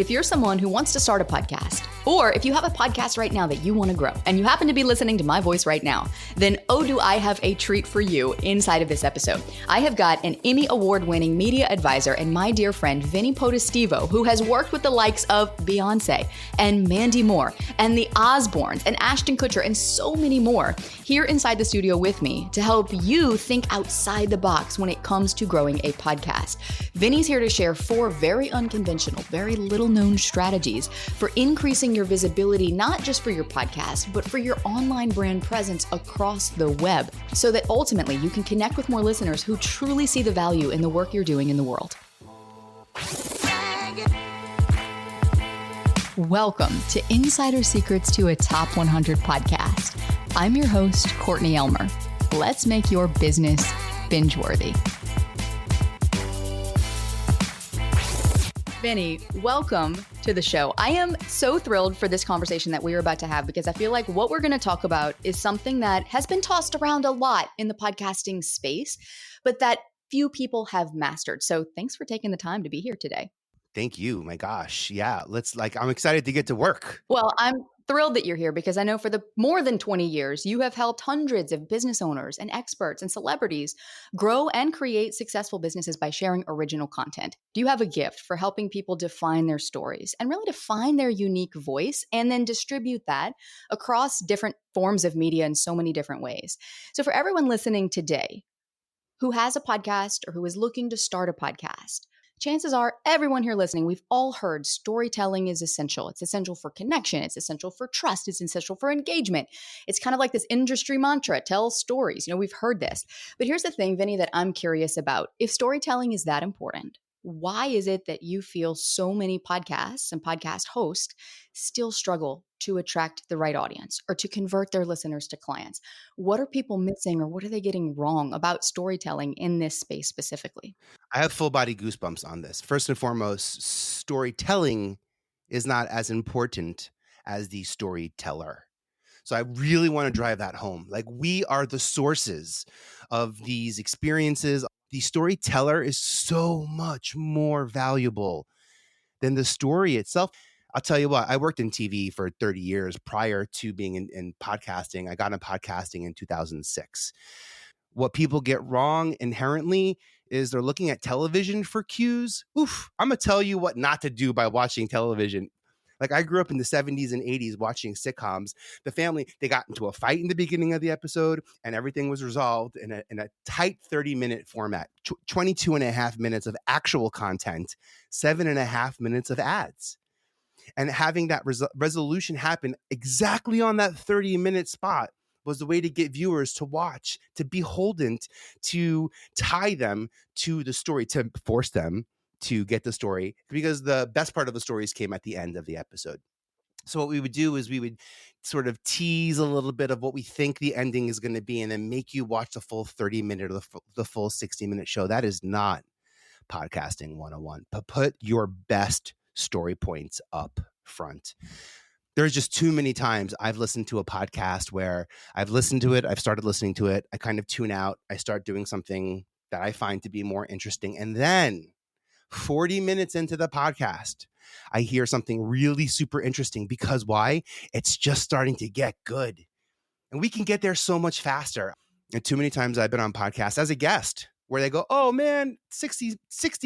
If you're someone who wants to start a podcast, or if you have a podcast right now that you want to grow, and you happen to be listening to my voice right now, then oh, do I have a treat for you inside of this episode. I have got an Emmy Award-winning media advisor and my dear friend, Vinnie Potestivo, who has worked with the likes of Beyonce and Mandy Moore and the Osbournes and Ashton Kutcher and so many more here inside the studio with me to help you think outside the box when it comes to growing a podcast. Vinnie's here to share 4 very unconventional, very little-known strategies for increasing your visibility, not just for your podcast, but for your online brand presence across the web, so that ultimately you can connect with more listeners who truly see the value in the work you're doing in the world. Welcome to Insider Secrets to a Top 100 podcast. I'm your host, Courtney Elmer. Let's make your business binge-worthy. Vinnie, welcome to the show. I am so thrilled for this conversation that we are about to have because I feel like what we're going to talk about is something that has been tossed around a lot in the podcasting space, but that few people have mastered. So thanks for taking the time to be here today. Thank you. My gosh. Yeah. I'm excited to get to work. Well, I'm thrilled that you're here because I know for the more than 20 years, you have helped hundreds of business owners and experts and celebrities grow and create successful businesses by sharing original content. Do you have a gift for helping people define their stories and really define their unique voice and then distribute that across different forms of media in so many different ways? So for everyone listening today who has a podcast or who is looking to start a podcast, chances are everyone here listening, we've all heard storytelling is essential. It's essential for connection. It's essential for trust. It's essential for engagement. It's kind of like this industry mantra, tell stories. You know, we've heard this. But here's the thing, Vinnie, that I'm curious about. If storytelling is that important, why is it that you feel so many podcasts and podcast hosts still struggle to attract the right audience or to convert their listeners to clients? What are people missing or what are they getting wrong about storytelling in this space specifically? I have full body goosebumps on this. First and foremost, storytelling is not as important as the storyteller. So I really want to drive that home. Like, we are the sources of these experiences. The storyteller is so much more valuable than the story itself. I'll tell you what, I worked in TV for 30 years prior to being in podcasting. I got into podcasting in 2006. What people get wrong inherently is they're looking at television for cues. Oof, I'm going to tell you what not to do by watching television. Like, I grew up in the 70s and 80s watching sitcoms. The family, they got into a fight in the beginning of the episode and everything was resolved in a tight 30-minute format, 22 and a half minutes of actual content, 7.5 minutes of ads. And having that resolution happen exactly on that 30-minute spot was the way to get viewers to watch, to be beholden, to tie them to the story, to force them to get the story, because the best part of the stories came at the end of the episode. So what we would do is we would sort of tease a little bit of what we think the ending is going to be and then make you watch the full 30-minute or the full 60-minute show. That is not podcasting 101. But put your best story points up front. There's just too many times I've listened to a podcast where I've listened to it, I've started listening to it, I kind of tune out, I start doing something that I find to be more interesting, and then 40 minutes into the podcast, I hear something really super interesting. Because why? It's just starting to get good. And we can get there so much faster. And too many times I've been on podcasts as a guest where they go, oh man, 60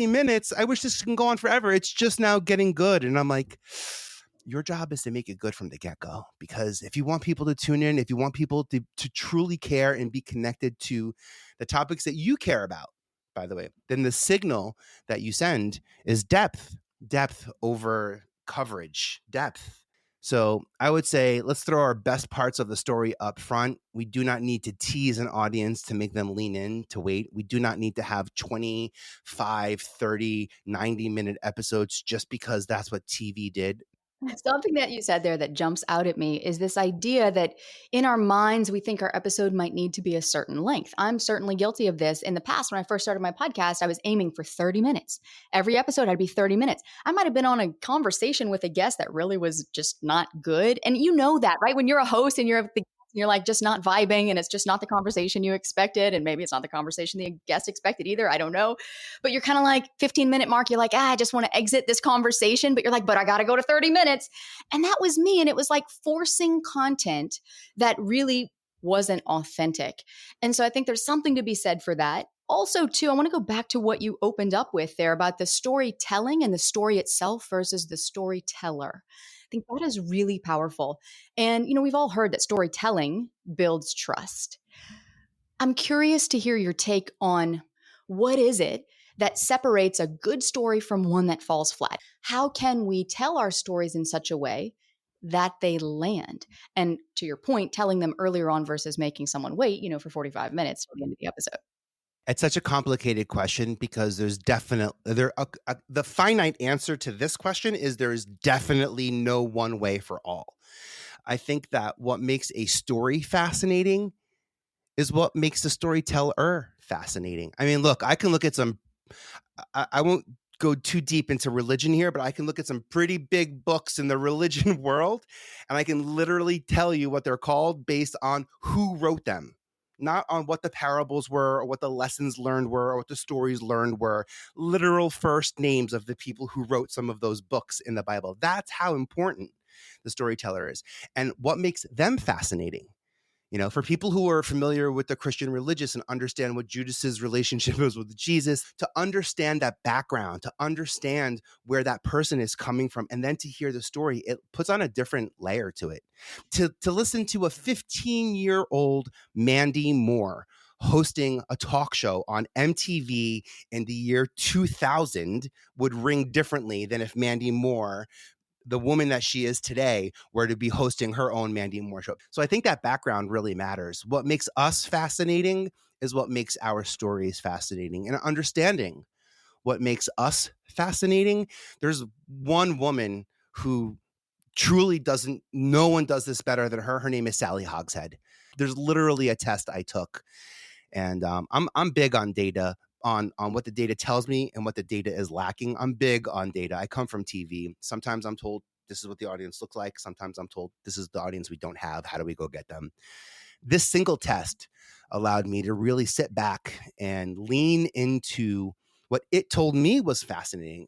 minutes. I wish this can go on forever. It's just now getting good. And I'm like, your job is to make it good from the get-go. Because if you want people to tune in, if you want people to truly care and be connected to the topics that you care about, by the way, then the signal that you send is depth over coverage, depth. So I would say, let's throw our best parts of the story up front. We do not need to tease an audience to make them lean in to wait. We do not need to have 25, 30, 90-minute episodes just because that's what TV did. Something that you said there that jumps out at me is this idea that in our minds, we think our episode might need to be a certain length. I'm certainly guilty of this. In the past, when I first started my podcast, I was aiming for 30 minutes. Every episode had to be 30 minutes. I might have been on a conversation with a guest that really was just not good. And you know that, right? When you're a host and you're the You're like just not vibing, and it's just not the conversation you expected. And maybe it's not the conversation the guest expected either. I don't know. But you're kind of like 15-minute mark. You're like, I just want to exit this conversation. But you're like, but I got to go to 30 minutes. And that was me. And it was like forcing content that really wasn't authentic. And so I think there's something to be said for that. Also, too, I want to go back to what you opened up with there about the storytelling and the story itself versus the storyteller. I think that is really powerful. And, we've all heard that storytelling builds trust. I'm curious to hear your take on what is it that separates a good story from one that falls flat? How can we tell our stories in such a way that they land? And to your point, telling them earlier on versus making someone wait, for 45 minutes till the end of the episode. It's such a complicated question because there's the finite answer to this question is there is definitely no one way for all. I think that what makes a story fascinating is what makes the storyteller fascinating. I mean, look, I can look at I won't go too deep into religion here, but I can look at some pretty big books in the religion world, and I can literally tell you what they're called based on who wrote them. Not on what the parables were or what the lessons learned were or what the stories learned were. Literal first names of the people who wrote some of those books in the Bible. That's how important the storyteller is and what makes them fascinating. For people who are familiar with the Christian religious and understand what Judas's relationship was with Jesus, to understand that background, to understand where that person is coming from, and then to hear the story, it puts on a different layer to it. To listen to a 15-year-old Mandy Moore hosting a talk show on MTV in the year 2000 would ring differently than if Mandy Moore, the woman that she is today, were to be hosting her own Mandy Moore show. So I think that background really matters. What makes us fascinating is what makes our stories fascinating. And understanding what makes us fascinating, there's one woman who truly no one does this better than her. Her name is Sally Hogshead. There's literally a test I took. And I'm big on data, on what the data tells me and what the data is lacking. I'm big on data. I come from TV. Sometimes I'm told this is what the audience looks like. Sometimes I'm told this is the audience we don't have. How do we go get them? This single test allowed me to really sit back and lean into what it told me was fascinating,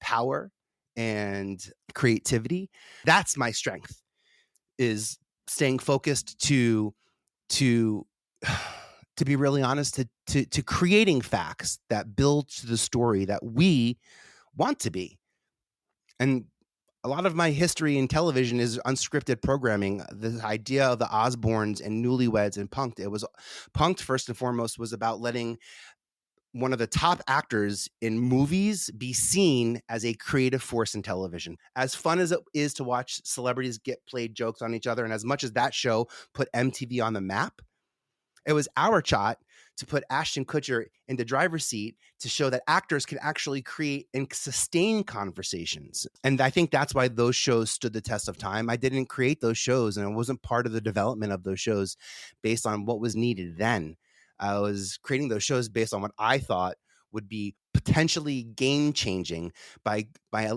power and creativity. That's my strength, is staying focused to be really honest, to creating facts that build to the story that we want to be. And a lot of my history in television is unscripted programming. The idea of the Osbournes and Newlyweds and Punk'd first and foremost was about letting one of the top actors in movies be seen as a creative force in television. As fun as it is to watch celebrities get played jokes on each other, and as much as that show put MTV on the map, it was our shot to put Ashton Kutcher in the driver's seat to show that actors can actually create and sustain conversations. And I think that's why those shows stood the test of time. I didn't create those shows, and I wasn't part of the development of those shows based on what was needed then. I was creating those shows based on what I thought would be potentially game-changing by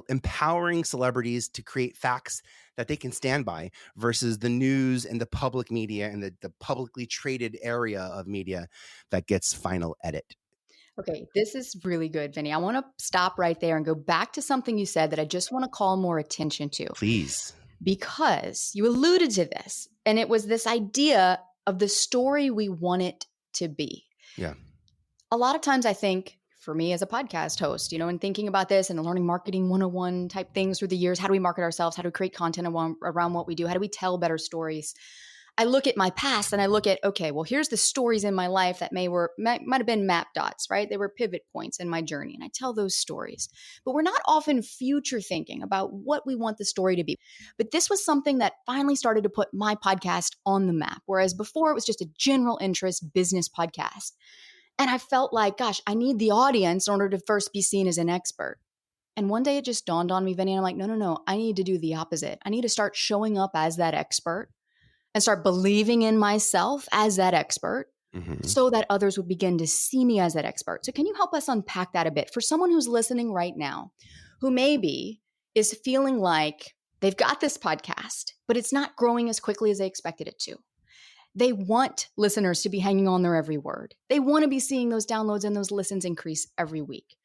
empowering celebrities to create facts that they can stand by versus the news and the public media and the publicly traded area of media that gets final edit. Okay, this is really good, Vinny. I want to stop right there and go back to something you said that I just want to call more attention to. Please. Because you alluded to this, and it was this idea of the story we want it to be. Yeah. A lot of times I think, for me as a podcast host, and thinking about this and learning marketing 101 type things through the years, how do we market ourselves? How do we create content around what we do? How do we tell better stories? I look at my past and I look at, okay, well, here's the stories in my life that might have been map dots, right? They were pivot points in my journey, and I tell those stories. But we're not often future thinking about what we want the story to be. But this was something that finally started to put my podcast on the map, whereas before it was just a general interest business podcast. And I felt like, gosh, I need the audience in order to first be seen as an expert. And one day it just dawned on me, Vinny, and I'm like, no, I need to do the opposite. I need to start showing up as that expert and start believing in myself as that expert so that others would begin to see me as that expert. So can you help us unpack that a bit for someone who's listening right now, who maybe is feeling like they've got this podcast, but it's not growing as quickly as they expected it to? They want listeners to be hanging on their every word. They want to be seeing those downloads and those listens increase every week.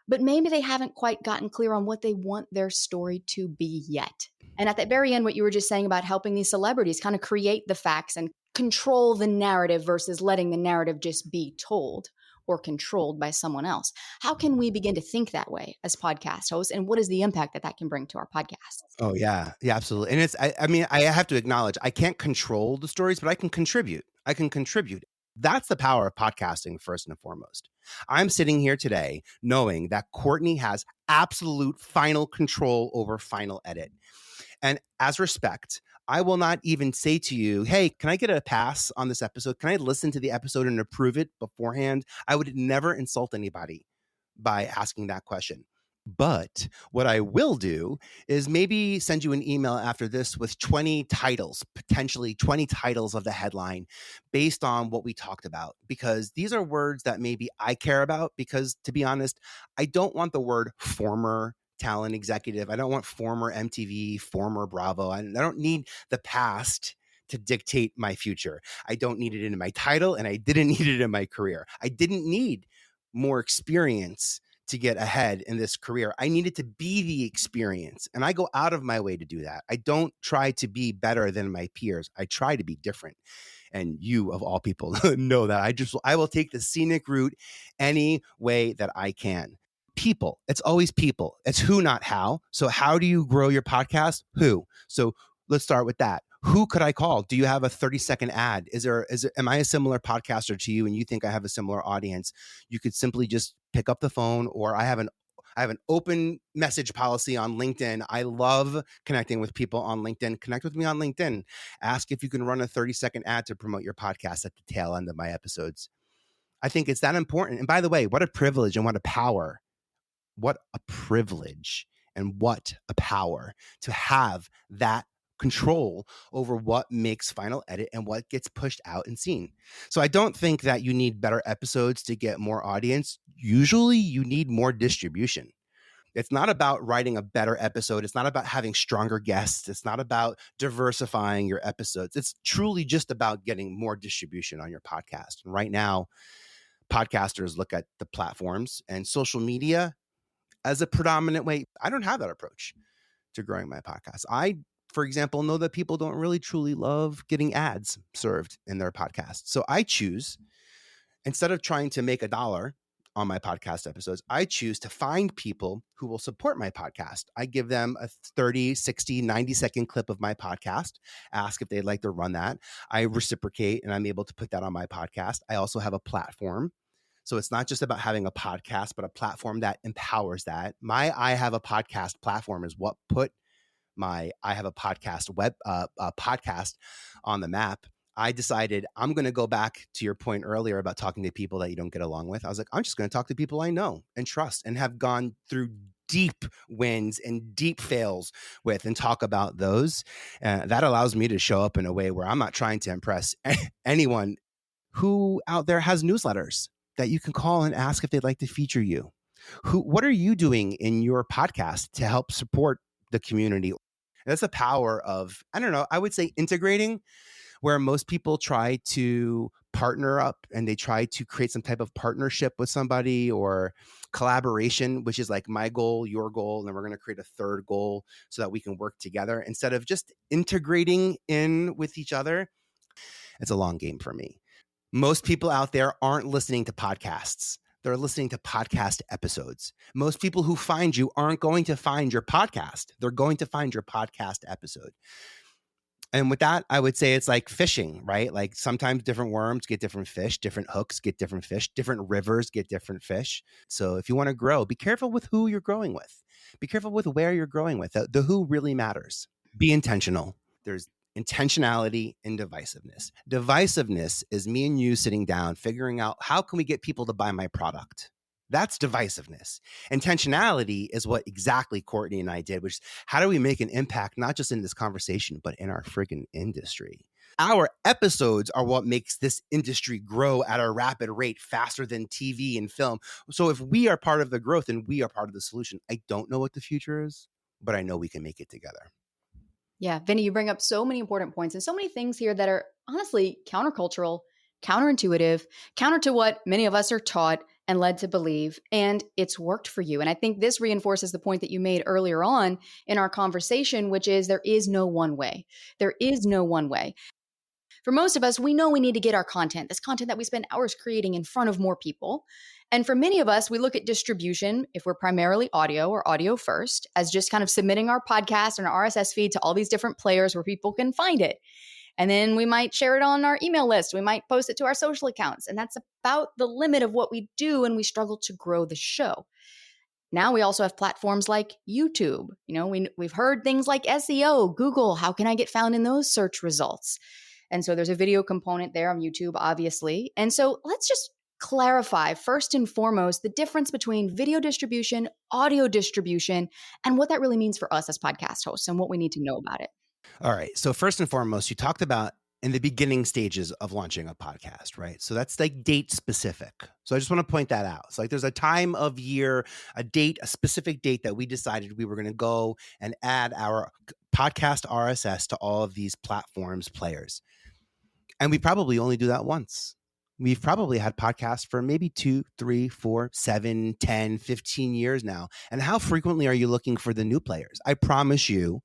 But maybe they haven't quite gotten clear on what they want their story to be yet. And at the very end, what you were just saying about helping these celebrities kind of create the facts and control the narrative versus letting the narrative just be told or controlled by someone else. How can we begin to think that way as podcast hosts? And what is the impact that that can bring to our podcasts? Oh yeah, yeah, absolutely. And I mean, I have to acknowledge, I can't control the stories, but I can contribute. I can contribute. That's the power of podcasting, first and foremost. I'm sitting here today knowing that Courtney has absolute final control over final edit. And as respect, I will not even say to you, hey, can I get a pass on this episode? Can I listen to the episode and approve it beforehand? I would never insult anybody by asking that question. But what I will do is maybe send you an email after this with 20 titles, potentially 20 titles of the headline based on what we talked about, because these are words that maybe I care about, because to be honest, I don't want the word former talent executive. I don't want former MTV, former Bravo. I don't need the past to dictate my future. I don't need it in my title, and I didn't need it in my career. I didn't need more experience to get ahead in this career. I needed to be the experience, and I go out of my way to do that. I don't try to be better than my peers. I try to be different. And you, of all people, know that I will take the scenic route any way that I can. People. It's always people. It's who, not how. So how do you grow your podcast? Who? So let's start with that. Who could I call? Do you have a 30-second ad? Am I a similar podcaster to you and you think I have a similar audience? You could simply just pick up the phone, or I have an open message policy on LinkedIn. I love connecting with people on LinkedIn. Connect with me on LinkedIn. Ask if you can run a 30-second ad to promote your podcast at the tail end of my episodes. I think it's that important. And by the way, what a privilege and what a power. What a privilege and what a power to have that control over what makes final edit and what gets pushed out and seen. So I don't think that you need better episodes to get more audience. Usually you need more distribution. It's not about writing a better episode. It's not about having stronger guests. It's not about diversifying your episodes. It's truly just about getting more distribution on your podcast. And right now, podcasters look at the platforms and social media as a predominant way. I don't have that approach to growing my podcast. I, for example, know that people don't really truly love getting ads served in their podcast. So I choose, instead of trying to make $1 on my podcast episodes, I choose to find people who will support my podcast. I give them a 30, 60, 90-second clip of my podcast, ask if they'd like to run that. I reciprocate, and I'm able to put that on my podcast. I also have a platform. So it's not just about having a podcast, but a platform that empowers that. My I Have a Podcast platform is what put my I Have a Podcast podcast on the map. I decided I'm going to go back to your point earlier about talking to people that you don't get along with. I was like, I'm just going to talk to people I know and trust and have gone through deep wins and deep fails with, and talk about those. That allows me to show up in a way where I'm not trying to impress anyone who out there has newsletters that you can call and ask if they'd like to feature you. What are you doing in your podcast to help support the community? And that's the power of, I don't know, I would say integrating, where most people try to partner up and they try to create some type of partnership with somebody or collaboration, which is like my goal, your goal, and then we're going to create a third goal so that we can work together instead of just integrating in with each other. It's a long game for me. Most people out there aren't listening to podcasts. They're listening to podcast episodes. Most people who find you aren't going to find your podcast. They're going to find your podcast episode. And with that, I would say it's like fishing, right? Like sometimes different worms get different fish, different hooks get different fish, different rivers get different fish. So if you want to grow, be careful with who you're growing with. Be careful with where you're growing with. The who really matters. Be intentional. There's intentionality and divisiveness. Divisiveness is me and you sitting down, figuring out how can we get people to buy my product. That's divisiveness. Intentionality is what exactly Courtney and I did, which is how do we make an impact, not just in this conversation, but in our friggin' industry. Our episodes are what makes this industry grow at a rapid rate, faster than TV and film. So if we are part of the growth and we are part of the solution, I don't know what the future is, but I know we can make it together. Yeah, Vinny, you bring up so many important points and so many things here that are honestly countercultural, counterintuitive, counter to what many of us are taught and led to believe. And it's worked for you. And I think this reinforces the point that you made earlier on in our conversation, which is there is no one way. There is no one way. For most of us, we know we need to get our content, this content that we spend hours creating, in front of more people. And for many of us, we look at distribution, if we're primarily audio or audio first, as just kind of submitting our podcast and our RSS feed to all these different players where people can find it. And then we might share it on our email list. We might post it to our social accounts. And that's about the limit of what we do. And we struggle to grow the show. Now we also have platforms like YouTube. We've heard things like SEO, Google. How can I get found in those search results? And so there's a video component there on YouTube, obviously. And so let's just clarify first and foremost the difference between video distribution, audio distribution, and what that really means for us as podcast hosts and what we need to know about it. All right. So first and foremost, you talked about in the beginning stages of launching a podcast, right? So that's like date specific. So I just want to point that out. So like there's a time of year, a date, a specific date that we decided we were going to go and add our podcast RSS to all of these platforms players. And we probably only do that once. We've probably had podcasts for maybe 2, 3, 4, 7, 10, 15 years now. And how frequently are you looking for the new players? I promise you,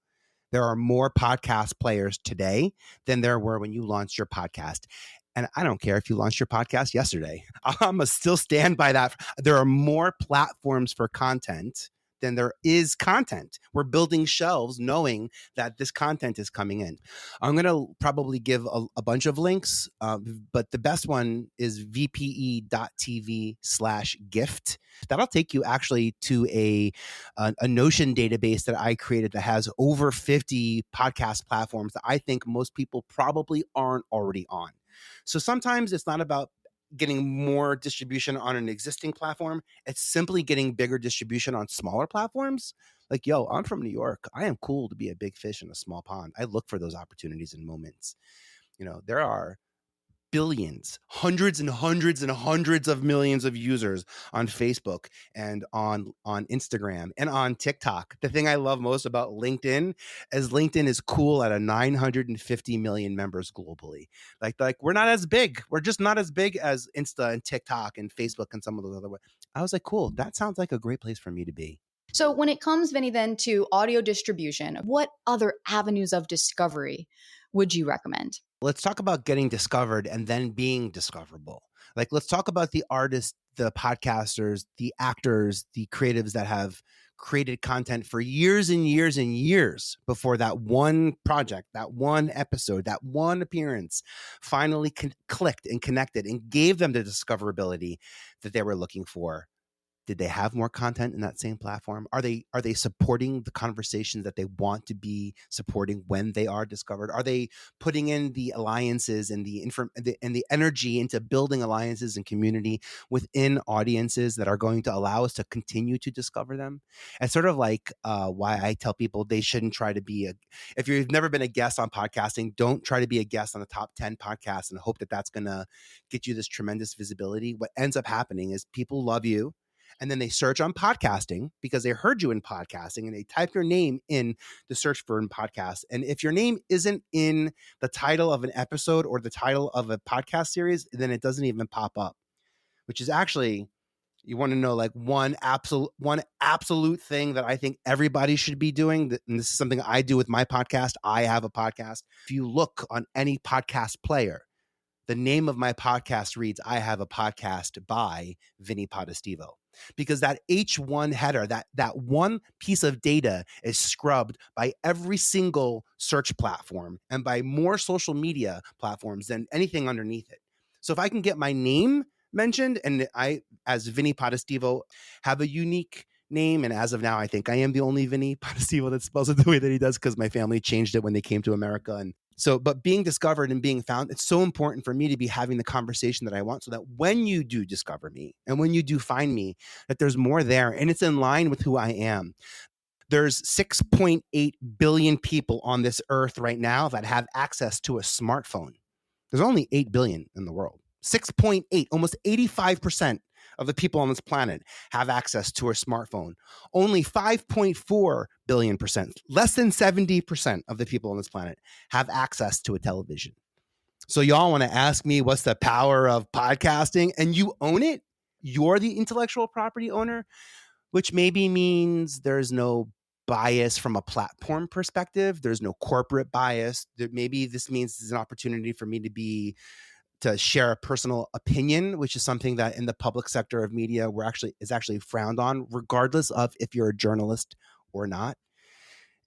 there are more podcast players today than there were when you launched your podcast. And I don't care if you launched your podcast yesterday. I'm going to still stand by that. There are more platforms for content than there is content. We're building shelves knowing that this content is coming in. I'm going to probably give a bunch of links, but the best one is vpe.tv/gift. That'll take you actually to a Notion database that I created that has over 50 podcast platforms that I think most people probably aren't already on. So sometimes it's not about getting more distribution on an existing platform. It's simply getting bigger distribution on smaller platforms. Like, yo, I'm from New York. I am cool to be a big fish in a small pond. I look for those opportunities and moments. There are billions, hundreds and hundreds and hundreds of millions of users on Facebook and on Instagram and on TikTok. The thing I love most about LinkedIn is LinkedIn is cool at a 950 million members globally. Like we're not as big. We're just not as big as Insta and TikTok and Facebook and some of those other ways. I was like, cool, that sounds like a great place for me to be. So when it comes, Vinny, then to audio distribution, what other avenues of discovery would you recommend? Let's talk about getting discovered and then being discoverable. Like, let's talk about the artists, the podcasters, the actors, the creatives that have created content for years and years and years before that one project, that one episode, that one appearance finally clicked and connected and gave them the discoverability that they were looking for. Did they have more content in that same platform? Are they supporting the conversations that they want to be supporting when they are discovered? Are they putting in the alliances and the energy into building alliances and community within audiences that are going to allow us to continue to discover them? It's sort of like why I tell people they shouldn't try to be if you've never been a guest on podcasting, don't try to be a guest on the top 10 podcasts and hope that that's going to get you this tremendous visibility. What ends up happening is people love you. And then they search on podcasting because they heard you in podcasting and they type your name in the search for in podcast. And if your name isn't in the title of an episode or the title of a podcast series, then it doesn't even pop up, which is actually, you want to know like one absolute thing that I think everybody should be doing. And this is something I do with my podcast. I have a podcast. If you look on any podcast player, the name of my podcast reads, I have a podcast by Vinnie Potestivo. Because that H1 header, that one piece of data is scrubbed by every single search platform and by more social media platforms than anything underneath it. So if I can get my name mentioned, and I, as Vinnie Potestivo, have a unique name, and as of now, I think I am the only Vinnie Potestivo that spells it the way that he does because my family changed it when they came to America. And so, but being discovered and being found, it's so important for me to be having the conversation that I want so that when you do discover me and when you do find me, that there's more there and it's in line with who I am. There's 6.8 billion people on this earth right now that have access to a smartphone. There's only 8 billion in the world. 6.8, almost 85% of the people on this planet have access to a smartphone. Only 5.4 billion percent, less than 70% of the people on this planet have access to a television. So y'all want to ask me what's the power of podcasting, and you own it? You're the intellectual property owner, which maybe means there's no bias from a platform perspective. There's no corporate bias. Maybe this means there's an opportunity for me to share a personal opinion, which is something that in the public sector of media is actually frowned on, regardless of if you're a journalist or not.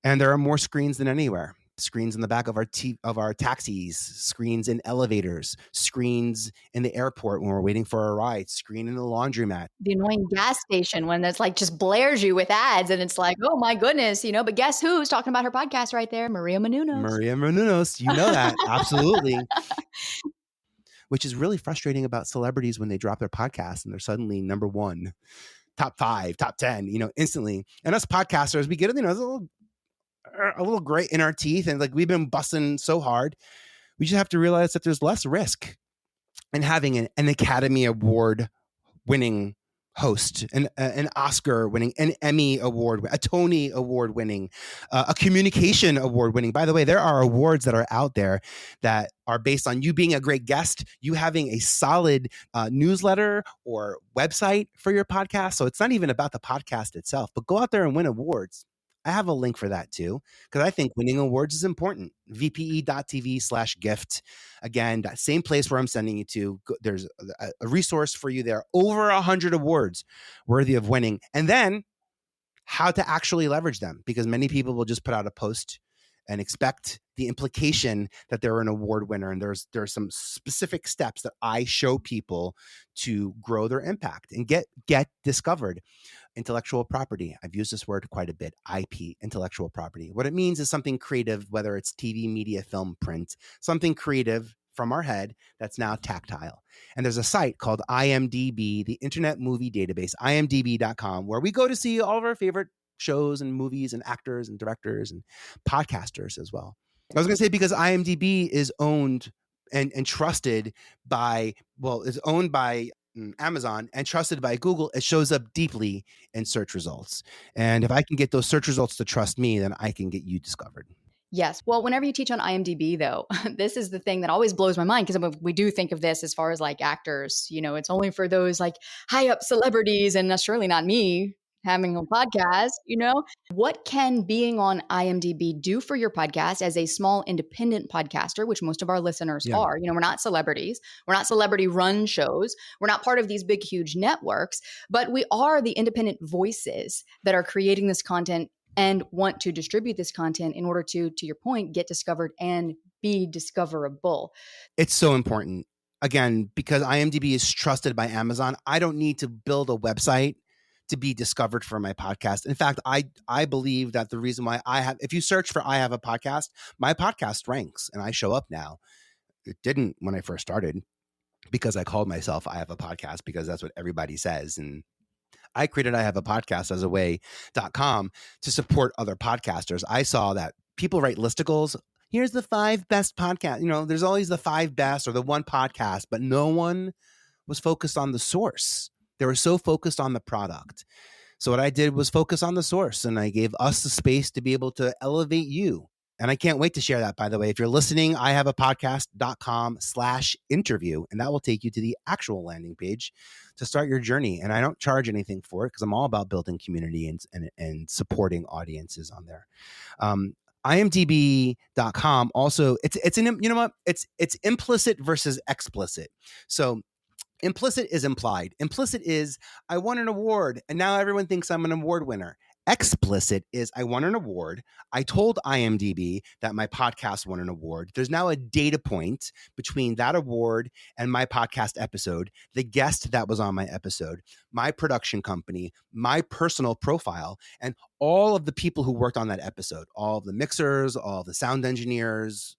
And there are more screens than anywhere. Screens in the back of our taxis, screens in elevators, screens in the airport when we're waiting for a ride, screen in the laundromat. The annoying gas station when it's like just blares you with ads and it's like, oh my goodness, but guess who's talking about her podcast right there? Maria Menounos. Maria Menounos, you know that. Absolutely. Which is really frustrating about celebrities when they drop their podcast and they're suddenly number one, top 5, top 10, instantly. And us podcasters, we get a little grit in our teeth, and like we've been busting so hard. We just have to realize that there's less risk in having an Academy Award winning host, an Oscar winning, an Emmy Award, a Tony Award winning, a Communication Award winning. By the way, there are awards that are out there that are based on you being a great guest, you having a solid newsletter or website for your podcast. So it's not even about the podcast itself, but go out there and win awards. I have a link for that too, because I think winning awards is important. VPE.tv/gift. Again, that same place where I'm sending you to. There's a resource for you there. Over 100 awards worthy of winning. And then how to actually leverage them, because many people will just put out a post and expect the implication that they're an award winner. And there's some specific steps that I show people to grow their impact and get discovered. Intellectual property. I've used this word quite a bit. IP, intellectual property. What it means is something creative, whether it's TV, media, film, print, something creative from our head that's now tactile. And there's a site called IMDb, the Internet Movie Database, imdb.com, where we go to see all of our favorite shows and movies and actors and directors and podcasters as well. I was going to say, because IMDb is owned and trusted by, is owned by Amazon and trusted by Google, it shows up deeply in search results. And if I can get those search results to trust me, then I can get you discovered. Yes. Well, whenever you teach on IMDb, though, this is the thing that always blows my mind, because we do think of this as far as like actors, it's only for those like high up celebrities, and that's surely not me having a podcast. What can being on IMDb do for your podcast as a small independent podcaster, which most of our listeners are? We're not celebrities. We're not celebrity run shows. We're not part of these big, huge networks, but we are the independent voices that are creating this content and want to distribute this content in order to your point, get discovered and be discoverable. It's so important. Again, because IMDb is trusted by Amazon, I don't need to build a website to be discovered for my podcast. In fact, I believe that the reason why if you search for I have a podcast, my podcast ranks and I show up now. It didn't when I first started, because I called myself I have a podcast because that's what everybody says. And I created I have a podcast as a way.com to support other podcasters. I saw that people write listicles. Here's the 5 best podcasts. There's always the 5 best or the one podcast, but no one was focused on the source. They were so focused on the product. So what I did was focus on the source, and I gave us the space to be able to elevate you. And I can't wait to share that, by the way. If you're listening, I have a podcast.com/interview, and that will take you to the actual landing page to start your journey. And I don't charge anything for it, because I'm all about building community and supporting audiences on there. IMDb.com also, it's implicit versus explicit. So implicit is implied. Implicit is I won an award and now everyone thinks I'm an award winner. Explicit is I won an award. I told IMDb that my podcast won an award. There's now a data point between that award and my podcast episode, the guest that was on my episode, my production company, my personal profile, and all of the people who worked on that episode, all of the mixers, all of the sound engineers.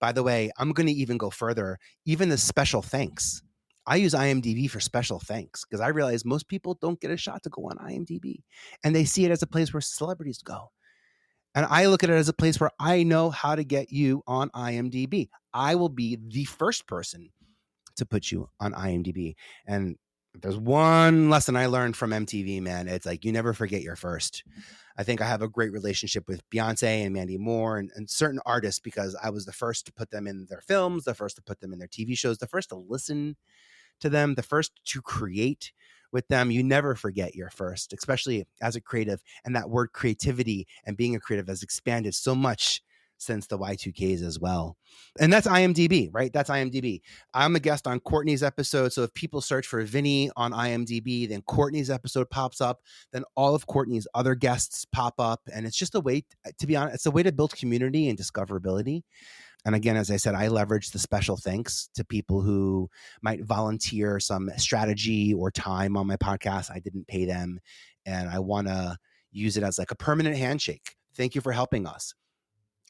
By the way, I'm going to even go further, even the special thanks. I use IMDb for special thanks because I realize most people don't get a shot to go on IMDb, and they see it as a place where celebrities go. And I look at it as a place where I know how to get you on IMDb. I will be the first person to put you on IMDb. And There's one lesson I learned from MTV, man. It's like, you never forget your first. I think I have a great relationship with Beyonce and Mandy Moore and certain artists because I was the first to put them in their films, the first to put them in their TV shows, the first to listen to them, the first to create with them. You never forget your first, especially as a creative. And that word creativity and being a creative has expanded so much since the Y2Ks as well. And that's IMDb, right? That's IMDb. I'm a guest on Courtney's episode. So if people search for Vinnie on IMDb, then Courtney's episode pops up, then all of Courtney's other guests pop up. And it's just a way, to be honest, it's a way to build community and discoverability. And again, as I said, I leverage the special thanks to people who might volunteer some strategy or time on my podcast. I didn't pay them. And I want to use it as like a permanent handshake. Thank you for helping us.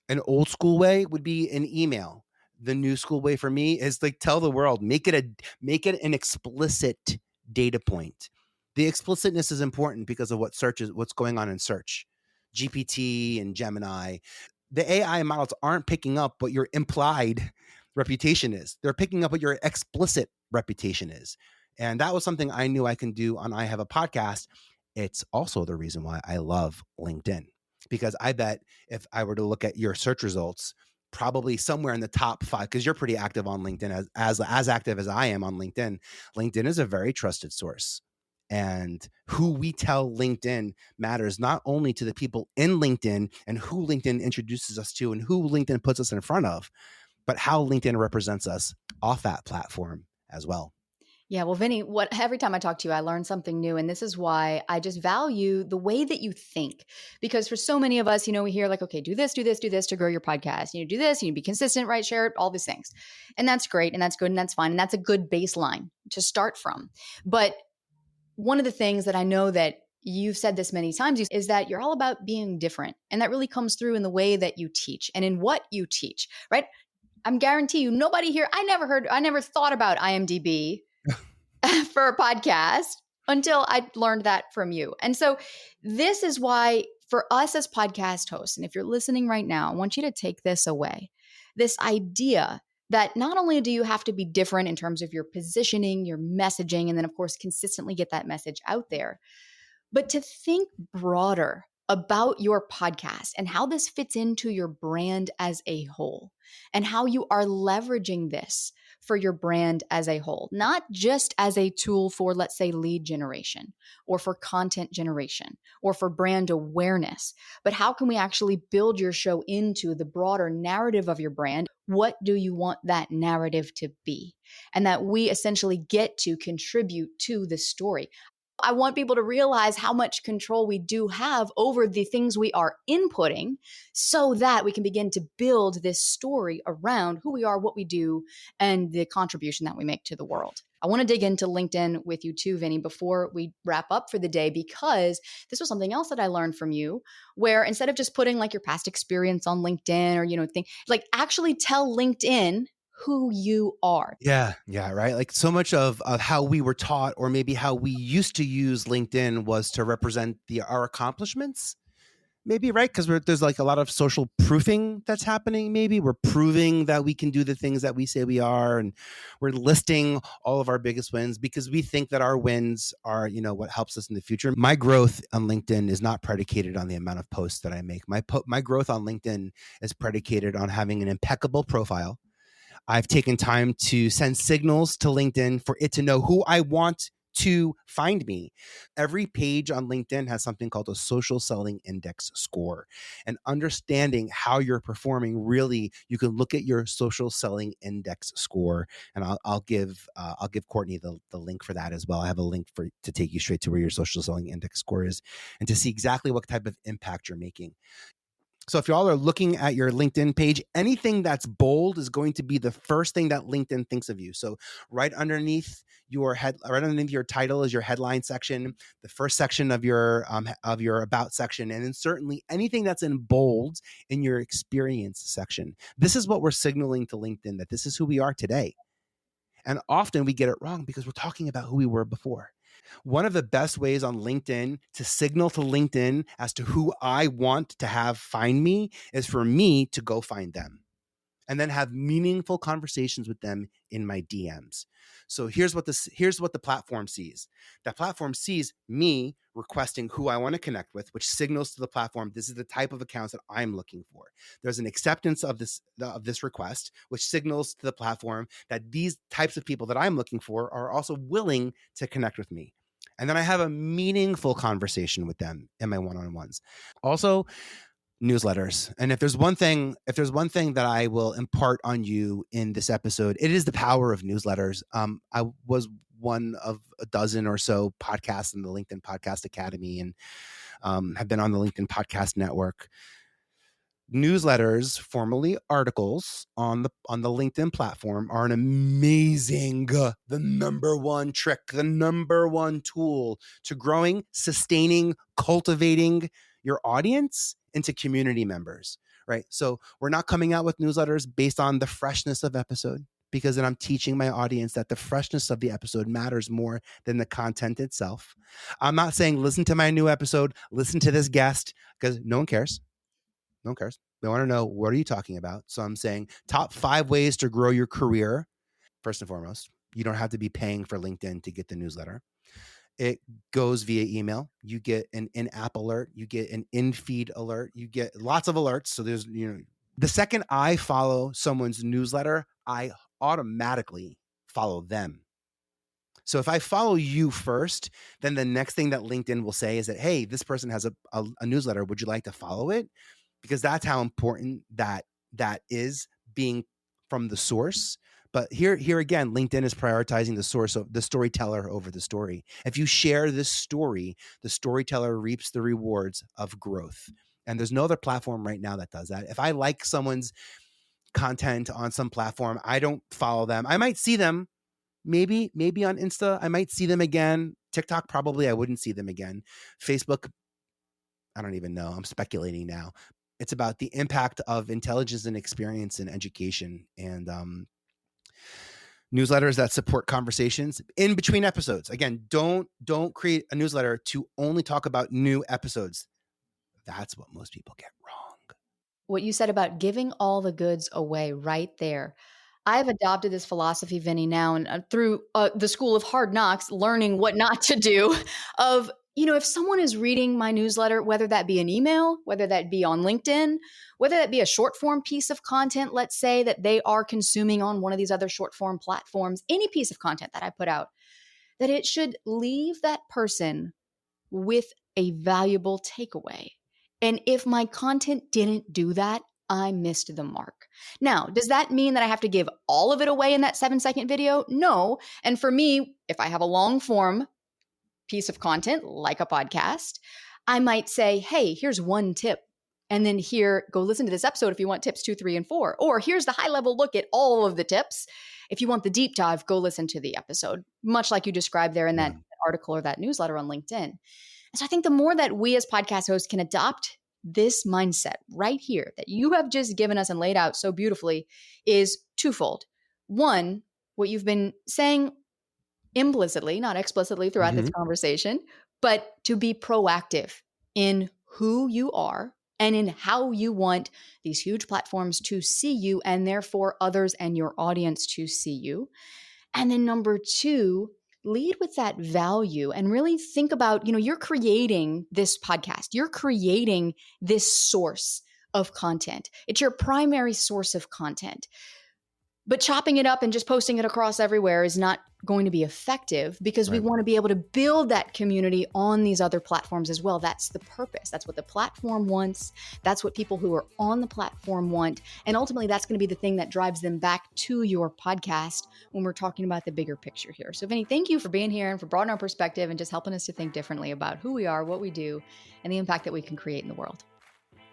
An old school way would be an email. The new school way for me is like, tell the world, make it an explicit data point. The explicitness is important because of what's going on in search. GPT and Gemini. The AI models aren't picking up what your implied reputation is. They're picking up what your explicit reputation is. And that was something I knew I can do on I Have a Podcast. It's also the reason why I love LinkedIn, because I bet if I were to look at your search results, probably somewhere in the top 5, because you're pretty active on LinkedIn, as active as I am on LinkedIn. LinkedIn is a very trusted source. And who we tell LinkedIn matters not only to the people in LinkedIn and who LinkedIn introduces us to and who LinkedIn puts us in front of, but how LinkedIn represents us off that platform as well. Yeah, well, Vinnie, every time I talk to you, I learn something new. And this is why I just value the way that you think. Because for so many of us, we hear like, okay, do this to grow your podcast. Do this, you need to be consistent, right? Share it, all these things. And that's great. And that's good. And that's fine. And that's a good baseline to start from. But one of the things that I know that you've said this many times is that you're all about being different. And that really comes through in the way that you teach and in what you teach, right? I'm guarantee you, nobody here, I never thought about IMDb for a podcast until I learned that from you. And so this is why for us as podcast hosts, and if you're listening right now, I want you to take this away, this idea that not only do you have to be different in terms of your positioning, your messaging, and then of course, consistently get that message out there, but to think broader about your podcast and how this fits into your brand as a whole and how you are leveraging this for your brand as a whole, not just as a tool for, let's say, lead generation or for content generation or for brand awareness, but how can we actually build your show into the broader narrative of your brand? What do you want that narrative to be? And that we essentially get to contribute to the story. I want people to realize how much control we do have over the things we are inputting so that we can begin to build this story around who we are, what we do, and the contribution that we make to the world. I want to dig into LinkedIn with you too, Vinnie, before we wrap up for the day, because this was something else that I learned from you, where instead of just putting like your past experience on LinkedIn or, actually tell LinkedIn who you are. Yeah, right. Like so much of how we were taught, or maybe how we used to use LinkedIn, was to represent our accomplishments. Maybe, right? Because there's like a lot of social proofing that's happening. Maybe we're proving that we can do the things that we say we are, and we're listing all of our biggest wins because we think that our wins are, what helps us in the future. My growth on LinkedIn is not predicated on the amount of posts that I make. My growth on LinkedIn is predicated on having an impeccable profile. I've taken time to send signals to LinkedIn for it to know who I want to find me. Every page on LinkedIn has something called a social selling index score. And understanding how you're performing, really, you can look at your social selling index score. And I'll give Courtney the link for that as well. I have a link to take you straight to where your social selling index score is, and to see exactly what type of impact you're making. So if y'all are looking at your LinkedIn page, anything that's bold is going to be the first thing that LinkedIn thinks of you. So right underneath your title is your headline section, the first section of your about section, and then certainly anything that's in bold in your experience section. This is what we're signaling to LinkedIn, that this is who we are today. And often we get it wrong because we're talking about who we were before. One of the best ways on LinkedIn to signal to LinkedIn as to who I want to have find me is for me to go find them. and then have meaningful conversations with them in my DMs. So here's what the platform sees. That platform sees me requesting who I want to connect with, which signals to the platform this is the type of accounts that I'm looking for. There's an acceptance of this request, which signals to the platform that these types of people that I'm looking for are also willing to connect with me. And then I have a meaningful conversation with them in my one-on-ones. Also, newsletters. And if there's one thing that I will impart on you in this episode, it is the power of newsletters. I was one of a dozen or so podcasts in the LinkedIn Podcast Academy, and have been on the LinkedIn Podcast Network. Newsletters, formerly articles on the LinkedIn platform, are an amazing, the number one trick, the number one tool to growing, sustaining, cultivating your audience into community members, right? So we're not coming out with newsletters based on the freshness of episode, because then I'm teaching my audience that the freshness of the episode matters more than the content itself. I'm not saying listen to my new episode, listen to this guest, because no one cares. No one cares. They want to know, what are you talking about? So I'm saying top 5 ways to grow your career. First and foremost, you don't have to be paying for LinkedIn to get the newsletter. It goes via email. You get an in-app alert. You get an in-feed alert. You get lots of alerts. So there's, the second I follow someone's newsletter, I automatically follow them. So if I follow you first, then the next thing that LinkedIn will say is that, hey, this person has a newsletter. Would you like to follow it? Because that's how important that is, being from the source. But here again, LinkedIn is prioritizing the source of the storyteller over the story. If you share this story, the storyteller reaps the rewards of growth. And there's no other platform right now that does that. If I like someone's content on some platform, I don't follow them. I might see them, maybe on Insta. I might see them again. TikTok, probably I wouldn't see them again. Facebook, I don't even know. I'm speculating now. It's about the impact of intelligence and experience in education, and newsletters that support conversations in between episodes. Again, don't create a newsletter to only talk about new episodes. That's what most people get wrong. What you said about giving all the goods away right there. I've adopted this philosophy, Vinnie, now, and through the school of hard knocks, learning what not to do of, if someone is reading my newsletter, whether that be an email, whether that be on LinkedIn, whether that be a short form piece of content, let's say that they are consuming on one of these other short form platforms, any piece of content that I put out, that it should leave that person with a valuable takeaway. And if my content didn't do that, I missed the mark. Now, does that mean that I have to give all of it away in that 7-second video? No. And for me, if I have a long form piece of content like a podcast, I might say, hey, here's one tip. And then here, go listen to this episode if you want tips 2, 3, and 4. Or here's the high level look at all of the tips. If you want the deep dive, go listen to the episode, much like you described there in that article or that newsletter on LinkedIn. And so I think the more that we as podcast hosts can adopt this mindset right here that you have just given us and laid out so beautifully is twofold. One, what you've been saying implicitly, not explicitly throughout this conversation, but to be proactive in who you are and in how you want these huge platforms to see you, and therefore others and your audience to see you. And then number 2, lead with that value and really think about, you're creating this podcast. You're creating this source of content. It's your primary source of content. But chopping it up and just posting it across everywhere is not going to be effective, because we want to be able to build that community on these other platforms as well. That's the purpose. That's what the platform wants. That's what people who are on the platform want. And ultimately, that's going to be the thing that drives them back to your podcast when we're talking about the bigger picture here. So Vinnie, thank you for being here and for broadening our perspective and just helping us to think differently about who we are, what we do, and the impact that we can create in the world.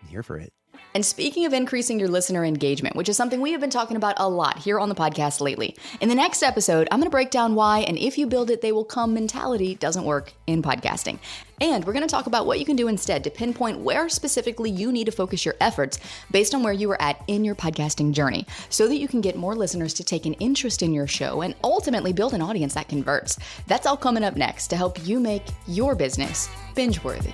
I'm here for it. And speaking of increasing your listener engagement, which is something we have been talking about a lot here on the podcast lately, in the next episode, I'm going to break down why an if you build it, they will come mentality doesn't work in podcasting. And we're going to talk about what you can do instead to pinpoint where specifically you need to focus your efforts based on where you are at in your podcasting journey, so that you can get more listeners to take an interest in your show and ultimately build an audience that converts. That's all coming up next to help you make your business binge-worthy.